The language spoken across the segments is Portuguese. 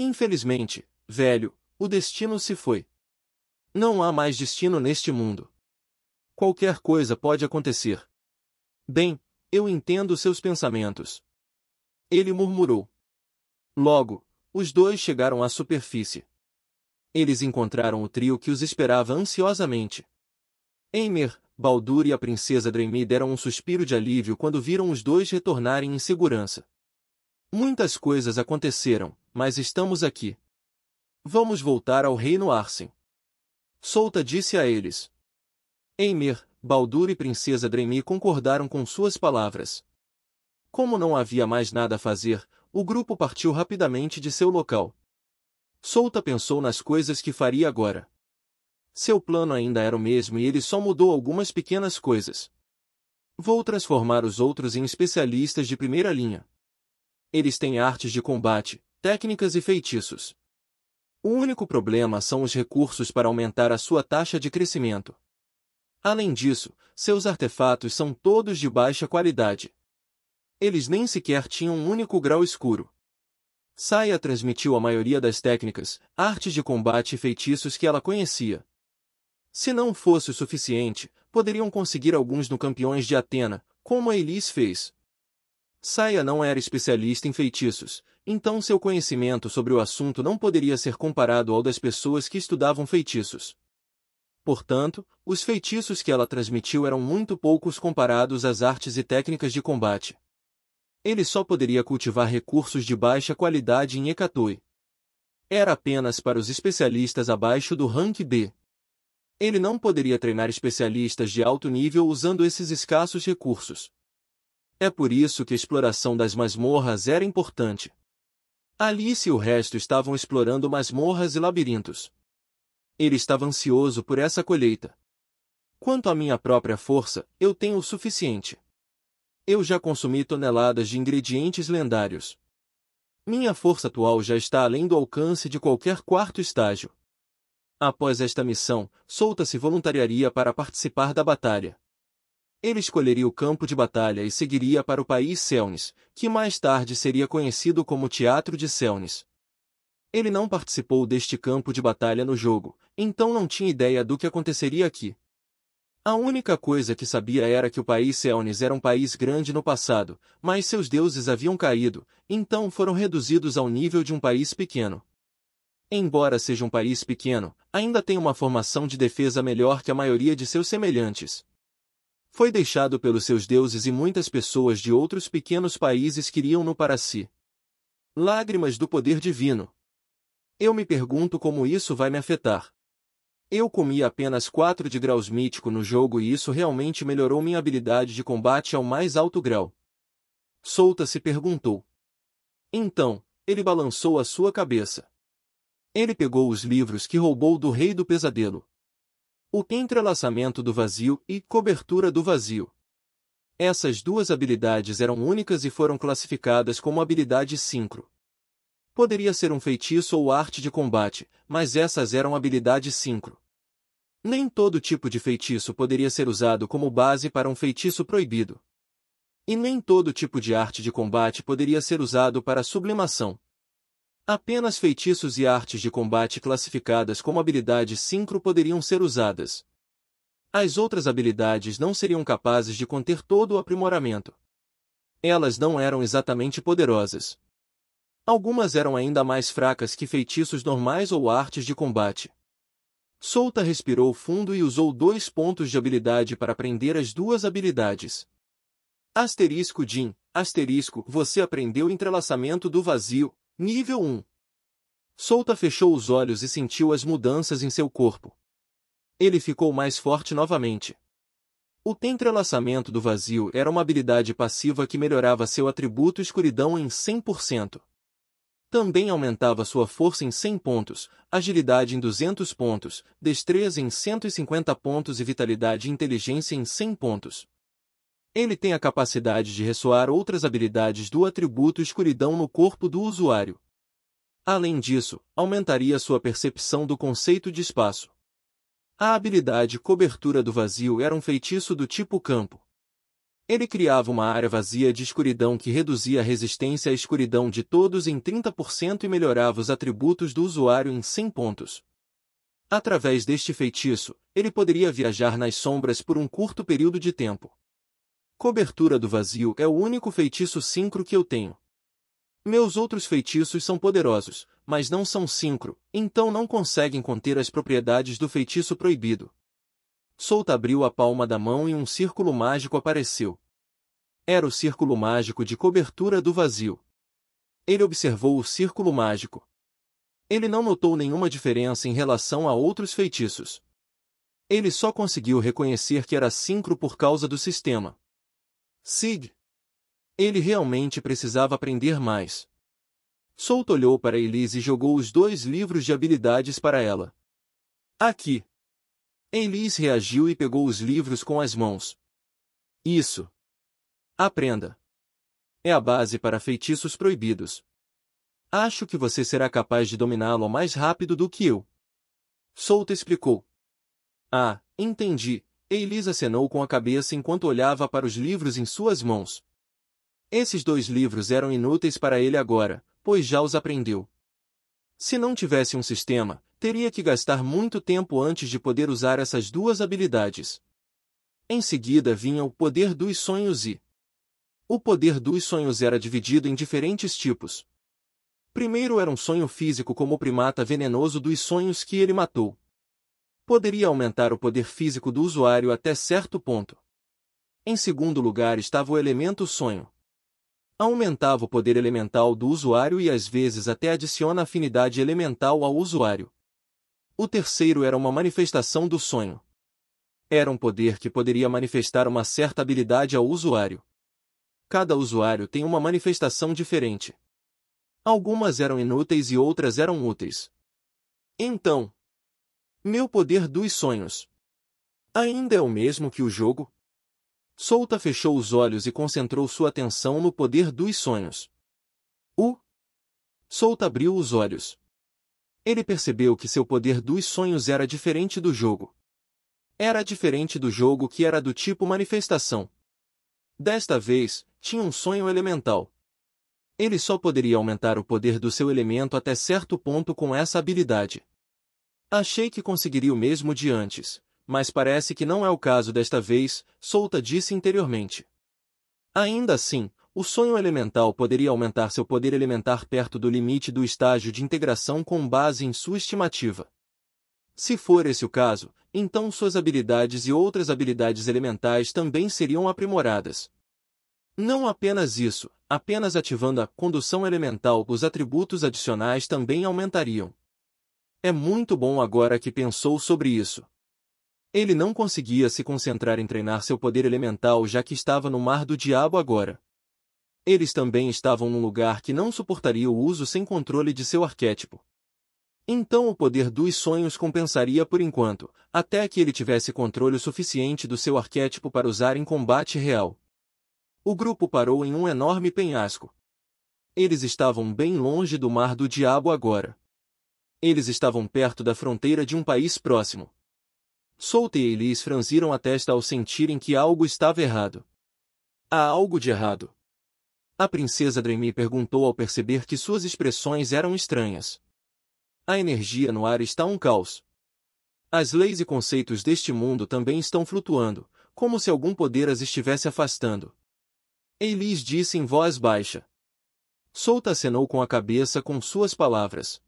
Infelizmente, velho, o destino se foi. Não há mais destino neste mundo. Qualquer coisa pode acontecer. Bem, eu entendo seus pensamentos. Ele murmurou. Logo, os dois chegaram à superfície. Eles encontraram o trio que os esperava ansiosamente. Eimer, Baldur e a princesa Draenei deram um suspiro de alívio quando viram os dois retornarem em segurança. Muitas coisas aconteceram, mas estamos aqui. Vamos voltar ao reino Arsen. Solta disse a eles. Eimer, Baldur e princesa Draenei concordaram com suas palavras. Como não havia mais nada a fazer, o grupo partiu rapidamente de seu local. Solta pensou nas coisas que faria agora. Seu plano ainda era o mesmo e ele só mudou algumas pequenas coisas. Vou transformar os outros em especialistas de primeira linha. Eles têm artes de combate, técnicas e feitiços. O único problema são os recursos para aumentar a sua taxa de crescimento. Além disso, seus artefatos são todos de baixa qualidade. Eles nem sequer tinham um único grau escuro. Saia transmitiu a maioria das técnicas, artes de combate e feitiços que ela conhecia. Se não fosse o suficiente, poderiam conseguir alguns no Campeões de Atena, como a Elis fez. Saia não era especialista em feitiços, então seu conhecimento sobre o assunto não poderia ser comparado ao das pessoas que estudavam feitiços. Portanto, os feitiços que ela transmitiu eram muito poucos comparados às artes e técnicas de combate. Ele só poderia cultivar recursos de baixa qualidade em Hecatoi. Era apenas para os especialistas abaixo do rank B. Ele não poderia treinar especialistas de alto nível usando esses escassos recursos. É por isso que a exploração das masmorras era importante. Alice e o resto estavam explorando masmorras e labirintos. Ele estava ansioso por essa colheita. Quanto à minha própria força, eu tenho o suficiente. Eu já consumi toneladas de ingredientes lendários. Minha força atual já está além do alcance de qualquer quarto estágio. Após esta missão, Solta se voluntariaria para participar da batalha. Ele escolheria o campo de batalha e seguiria para o país Selnis, que mais tarde seria conhecido como Teatro de Selnis. Ele não participou deste campo de batalha no jogo, então não tinha ideia do que aconteceria aqui. A única coisa que sabia era que o país Selnis era um país grande no passado, mas seus deuses haviam caído, então foram reduzidos ao nível de um país pequeno. Embora seja um país pequeno, ainda tem uma formação de defesa melhor que a maioria de seus semelhantes. Foi deixado pelos seus deuses e muitas pessoas de outros pequenos países queriam-no para si. Lágrimas do poder divino. Eu me pergunto como isso vai me afetar. Eu comi apenas 4 de graus mítico no jogo e isso realmente melhorou minha habilidade de combate ao mais alto grau. Solta se perguntou. Então, ele balançou a sua cabeça. Ele pegou os livros que roubou do Rei do Pesadelo. O entrelaçamento do vazio e cobertura do vazio. Essas duas habilidades eram únicas e foram classificadas como habilidade síncro. Poderia ser um feitiço ou arte de combate, mas essas eram habilidades síncro. Nem todo tipo de feitiço poderia ser usado como base para um feitiço proibido. E nem todo tipo de arte de combate poderia ser usado para sublimação. Apenas feitiços e artes de combate classificadas como habilidades síncro poderiam ser usadas. As outras habilidades não seriam capazes de conter todo o aprimoramento. Elas não eram exatamente poderosas. Algumas eram ainda mais fracas que feitiços normais ou artes de combate. Solta respirou fundo e usou 2 pontos de habilidade para aprender as duas habilidades. Asterisco Jin, asterisco, você aprendeu entrelaçamento do vazio, nível 1. Solta fechou os olhos e sentiu as mudanças em seu corpo. Ele ficou mais forte novamente. O entrelaçamento do vazio era uma habilidade passiva que melhorava seu atributo escuridão em 100%. Também aumentava sua força em 100 pontos, agilidade em 200 pontos, destreza em 150 pontos e vitalidade e inteligência em 100 pontos. Ele tem a capacidade de ressoar outras habilidades do atributo escuridão no corpo do usuário. Além disso, aumentaria sua percepção do conceito de espaço. A habilidade cobertura do vazio era um feitiço do tipo campo. Ele criava uma área vazia de escuridão que reduzia a resistência à escuridão de todos em 30% e melhorava os atributos do usuário em 100 pontos. Através deste feitiço, ele poderia viajar nas sombras por um curto período de tempo. Cobertura do Vazio é o único feitiço síncro que eu tenho. Meus outros feitiços são poderosos, mas não são síncro, então não conseguem conter as propriedades do feitiço proibido. Solta abriu a palma da mão e um círculo mágico apareceu. Era o círculo mágico de cobertura do vazio. Ele observou o círculo mágico. Ele não notou nenhuma diferença em relação a outros feitiços. Ele só conseguiu reconhecer que era síncro por causa do sistema. Sig. Ele realmente precisava aprender mais. Solta olhou para Elise e jogou os 2 livros de habilidades para ela. Aqui. Elise reagiu e pegou os livros com as mãos. Isso. Aprenda. É a base para feitiços proibidos. Acho que você será capaz de dominá-lo mais rápido do que eu. Solta explicou. Ah, entendi. Elise acenou com a cabeça enquanto olhava para os livros em suas mãos. Esses 2 livros eram inúteis para ele agora, pois já os aprendeu. Se não tivesse um sistema, teria que gastar muito tempo antes de poder usar essas 2 habilidades. Em seguida vinha o poder dos sonhos e... O poder dos sonhos era dividido em diferentes tipos. Primeiro era um sonho físico como o primata venenoso dos sonhos que ele matou. Poderia aumentar o poder físico do usuário até certo ponto. Em segundo lugar estava o elemento sonho. Aumentava o poder elemental do usuário e às vezes até adiciona afinidade elemental ao usuário. O terceiro era uma manifestação do sonho. Era um poder que poderia manifestar uma certa habilidade ao usuário. Cada usuário tem uma manifestação diferente. Algumas eram inúteis e outras eram úteis. Então, meu poder dos sonhos ainda é o mesmo que o jogo? Solta fechou os olhos e concentrou sua atenção no poder dos sonhos. Solta abriu os olhos. Ele percebeu que seu poder dos sonhos era diferente do jogo. Era diferente do jogo que era do tipo manifestação. Desta vez, tinha um sonho elemental. Ele só poderia aumentar o poder do seu elemento até certo ponto com essa habilidade. Achei que conseguiria o mesmo de antes, mas parece que não é o caso desta vez, Solta disse interiormente. Ainda assim, o sonho elemental poderia aumentar seu poder elementar perto do limite do estágio de integração com base em sua estimativa. Se for esse o caso, então suas habilidades e outras habilidades elementais também seriam aprimoradas. Não apenas isso, apenas ativando a condução elemental, os atributos adicionais também aumentariam. É muito bom agora que pensou sobre isso. Ele não conseguia se concentrar em treinar seu poder elemental já que estava no mar do diabo agora. Eles também estavam num lugar que não suportaria o uso sem controle de seu arquétipo. Então o poder dos sonhos compensaria por enquanto, até que ele tivesse controle suficiente do seu arquétipo para usar em combate real. O grupo parou em um enorme penhasco. Eles estavam bem longe do mar do diabo agora. Eles estavam perto da fronteira de um país próximo. Solta e Elise franziram a testa ao sentirem que algo estava errado. Há algo de errado? A princesa Dreamy perguntou ao perceber que suas expressões eram estranhas. A energia no ar está um caos. As leis e conceitos deste mundo também estão flutuando, como se algum poder as estivesse afastando. Elise disse em voz baixa. Solta acenou com a cabeça com suas palavras.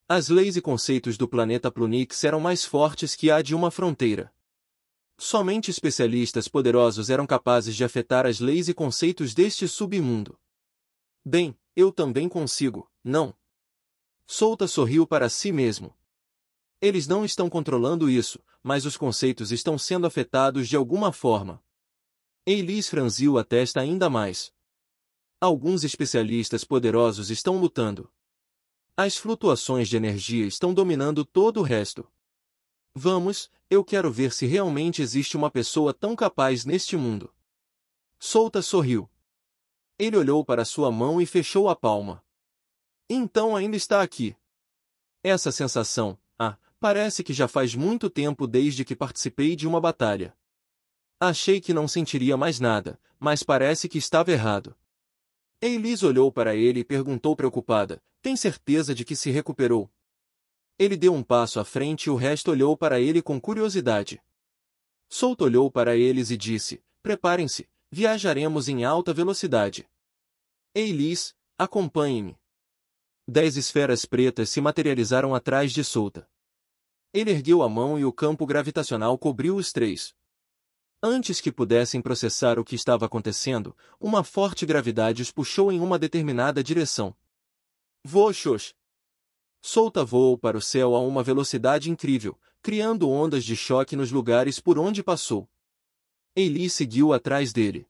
As leis e conceitos do planeta Plunix eram mais fortes que a de uma fronteira. Somente especialistas poderosos eram capazes de afetar as leis e conceitos deste submundo. Bem, eu também consigo, não? Solta sorriu para si mesmo. Eles não estão controlando isso, mas os conceitos estão sendo afetados de alguma forma. Elise franziu a testa ainda mais. Alguns especialistas poderosos estão lutando. As flutuações de energia estão dominando todo o resto. Vamos, eu quero ver se realmente existe uma pessoa tão capaz neste mundo. Solta sorriu. Ele olhou para sua mão e fechou a palma. Então ainda está aqui. Essa sensação, parece que já faz muito tempo desde que participei de uma batalha. Achei que não sentiria mais nada, mas parece que estava errado. Eilis olhou para ele e perguntou preocupada, tem certeza de que se recuperou? Ele deu um passo à frente e o resto olhou para ele com curiosidade. Souto olhou para eles e disse, preparem-se, viajaremos em alta velocidade. Eilis, acompanhe-me. 10 esferas pretas se materializaram atrás de Souta. Ele ergueu a mão e o campo gravitacional cobriu os três. Antes que pudessem processar o que estava acontecendo, uma forte gravidade os puxou em uma determinada direção. Voxos! Souta voou para o céu a uma velocidade incrível, criando ondas de choque nos lugares por onde passou. Eilis seguiu atrás dele.